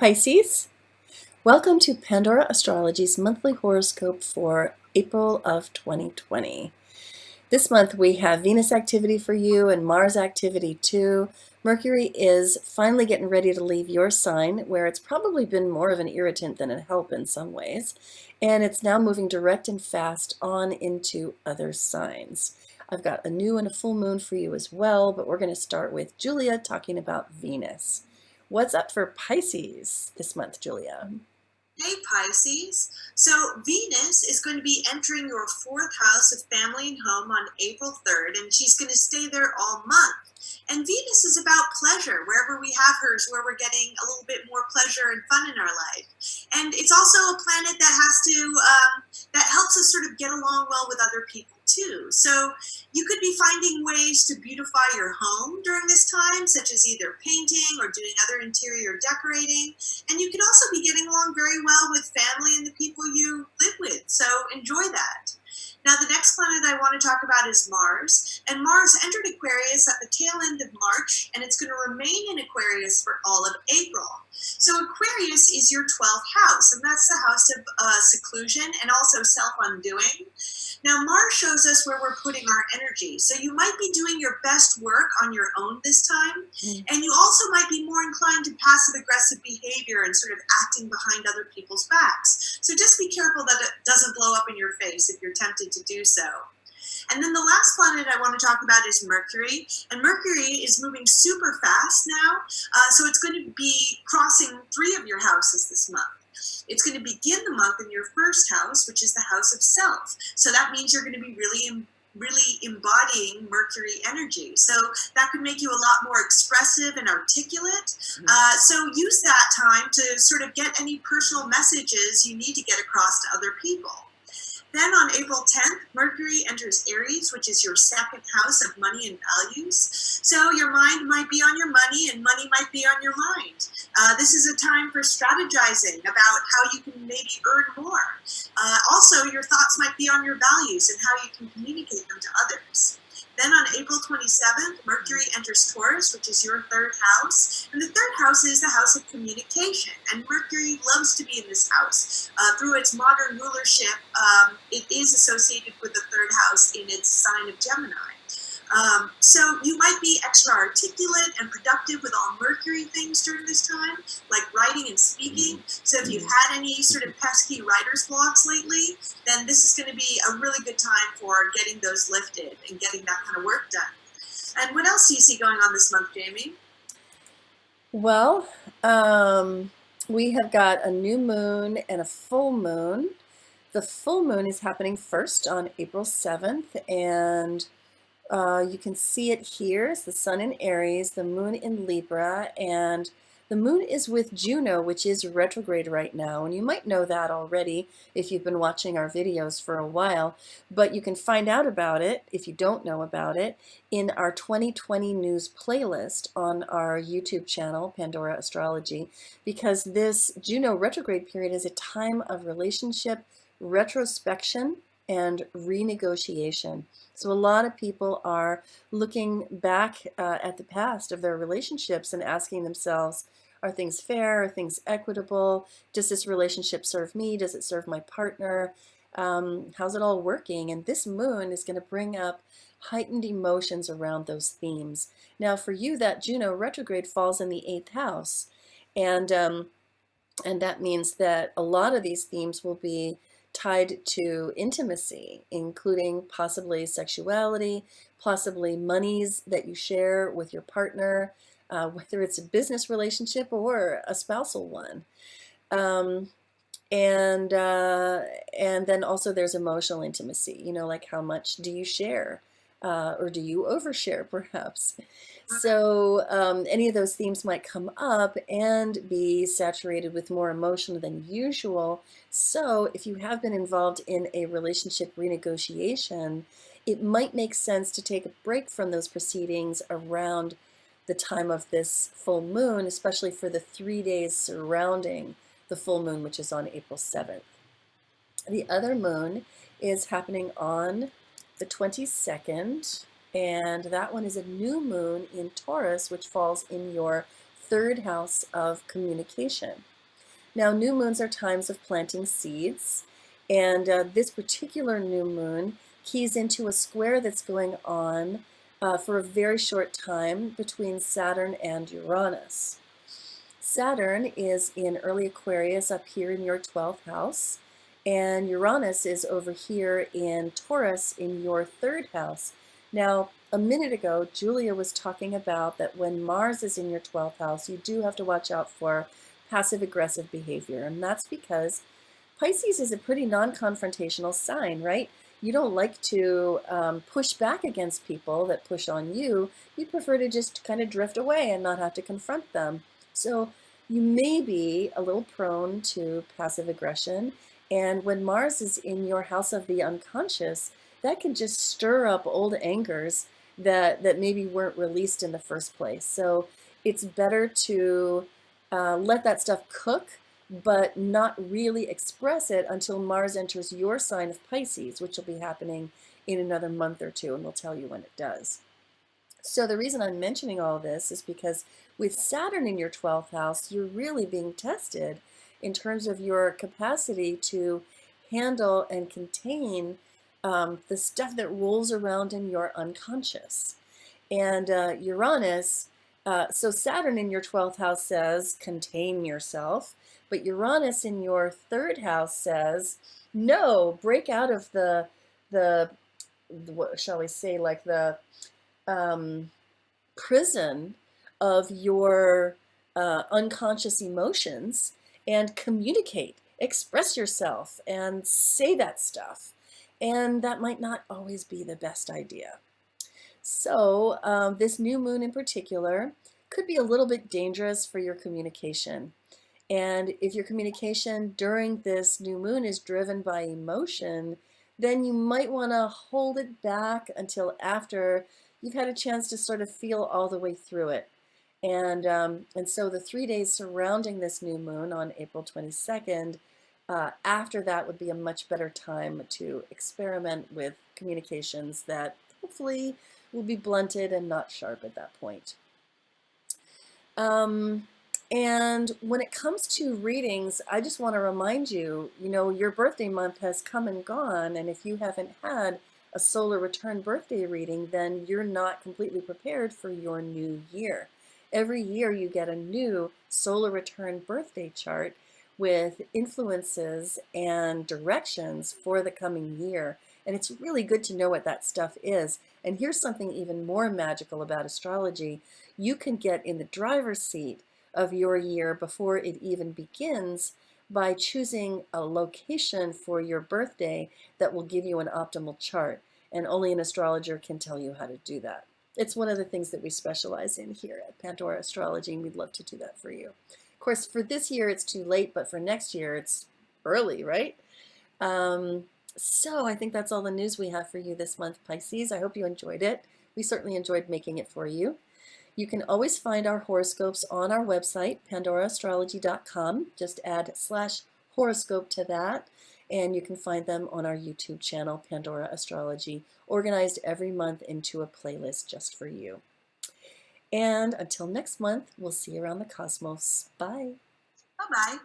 Pisces. Welcome to Pandora Astrology's monthly horoscope for April of 2020. This month we have Venus activity for you and Mars activity too. Mercury is finally getting ready to leave your sign, where it's probably been more of an irritant than a help in some ways, and it's now moving direct and fast on into other signs. I've got a new and a full moon for you as well, but we're going to start with Julia talking about Venus. What's up for Pisces this month, Julia? Hey Pisces, so Venus is going to be entering your fourth house of family and home on April 3rd, and she's going to stay there all month. And Venus is about pleasure. Wherever we have her is where we're getting a little bit more pleasure and fun in our life. And it's also a planet that that helps us sort of get along well with other people too. So you could be finding ways to beautify your home during this time, such as either painting or doing other interior decorating. And you could also be getting along very well with family and the people you live with. So enjoy that. Now, the next planet I want to talk about is Mars. And Mars entered Aquarius at the tail end of March, and it's going to remain in Aquarius for all of April. So Aquarius is your 12th house, and that's the house of seclusion and also self-undoing. Now, Mars shows us where we're putting our energy. So you might be doing your best work on your own this time, and you also might be more inclined to passive-aggressive behavior and sort of acting behind other people's backs. So just be careful that it doesn't blow up in your face if you're tempted to do so. And then the last planet I want to talk about is Mercury. And Mercury is moving super fast now, so it's going to be crossing 3 of your houses this month. It's going to begin the month in your first house, which is the house of self. So that means you're going to be really embodying Mercury energy. So that could make you a lot more expressive and articulate. So use that time to sort of get any personal messages you need to get across to other people. Then on April 10th, Mercury enters Aries, which is your second house of money and values. So your mind might be on your money and money might be on your mind. This is a time for strategizing about how you can maybe earn more. Also, your thoughts might be on your values and how you can communicate them to others. Then on April 27th, Mercury enters Taurus, which is your third house. And the third house is the house of communication. And Mercury loves to be in this house. Through its modern rulership, it is associated with the third house in its sign of Gemini. So you might be extra articulate and productive with all Mercury things during this time, like writing and speaking. So if you've had any sort of pesky writer's blocks lately, then this is going to be a really good time for getting those lifted and getting that kind of work done. And what else do you see going on this month, Jamie? Well, we have got a new moon and a full moon. The full moon is happening first on April 7th, and you can see it here. It's the sun in Aries, the moon in Libra, and the moon is with Juno, which is retrograde right now. And you might know that already if you've been watching our videos for a while, but you can find out about it, if you don't know about it, in our 2020 news playlist on our YouTube channel, Pandora Astrology, because this Juno retrograde period is a time of relationship retrospection and renegotiation. So a lot of people are looking back at the past of their relationships and asking themselves, are things fair? Are things equitable? Does this relationship serve me? Does it serve my partner? How's it all working? And this moon is going to bring up heightened emotions around those themes. Now for you, that Juno retrograde falls in the 8th house. And that means that a lot of these themes will be tied to intimacy, including possibly sexuality, possibly monies that you share with your partner, whether it's a business relationship or a spousal one. And then also there's emotional intimacy, like how much do you share? Or do you overshare perhaps? So any of those themes might come up and be saturated with more emotion than usual. So if you have been involved in a relationship renegotiation, it might make sense to take a break from those proceedings around the time of this full moon, especially for the 3 days surrounding the full moon, which is on April 7th. The other moon is happening on the 22nd, and that one is a new moon in Taurus, which falls in your 3rd house of communication. Now, new moons are times of planting seeds, and this particular new moon keys into a square that's going on for a very short time between Saturn and Uranus. Saturn is in early Aquarius up here in your 12th house, and Uranus is over here in Taurus in your 3rd house. Now, a minute ago, Julia was talking about that when Mars is in your 12th house, you do have to watch out for passive aggressive behavior, and that's because Pisces is a pretty non-confrontational sign, right? You don't like to push back against people that push on you. You prefer to just kind of drift away and not have to confront them. So you may be a little prone to passive aggression. And when Mars is in your house of the unconscious, that can just stir up old angers that maybe weren't released in the first place. So it's better to let that stuff cook, but not really express it until Mars enters your sign of Pisces, which will be happening in another month or two, and we'll tell you when it does. So the reason I'm mentioning all this is because with Saturn in your 12th house, you're really being tested in terms of your capacity to handle and contain the stuff that rolls around in your unconscious. And Uranus, so Saturn in your 12th house says, contain yourself. But Uranus in your 3rd house says, no, break out of the what shall we say, like the um, prison of your unconscious emotions and communicate, express yourself, and say that stuff. And that might not always be the best idea. So this new moon in particular could be a little bit dangerous for your communication. And if your communication during this new moon is driven by emotion, then you might want to hold it back until after you've had a chance to sort of feel all the way through it. And so the 3 days surrounding this new moon on April 22nd, after that would be a much better time to experiment with communications that hopefully will be blunted and not sharp at that point. And when it comes to readings, I just want to remind you, your birthday month has come and gone, and if you haven't had a solar return birthday reading, then you're not completely prepared for your new year. Every year you get a new solar return birthday chart with influences and directions for the coming year. And it's really good to know what that stuff is. And here's something even more magical about astrology. You can get in the driver's seat of your year before it even begins by choosing a location for your birthday that will give you an optimal chart. And only an astrologer can tell you how to do that. It's one of the things that we specialize in here at Pandora Astrology, and we'd love to do that for you. Of course, for this year, it's too late, but for next year, it's early, right? So I think that's all the news we have for you this month, Pisces. I hope you enjoyed it. We certainly enjoyed making it for you. You can always find our horoscopes on our website, pandoraastrology.com. Just add /horoscope to that, and you can find them on our YouTube channel, Pandora Astrology, organized every month into a playlist just for you. And until next month, we'll see you around the cosmos. Bye. Bye-bye.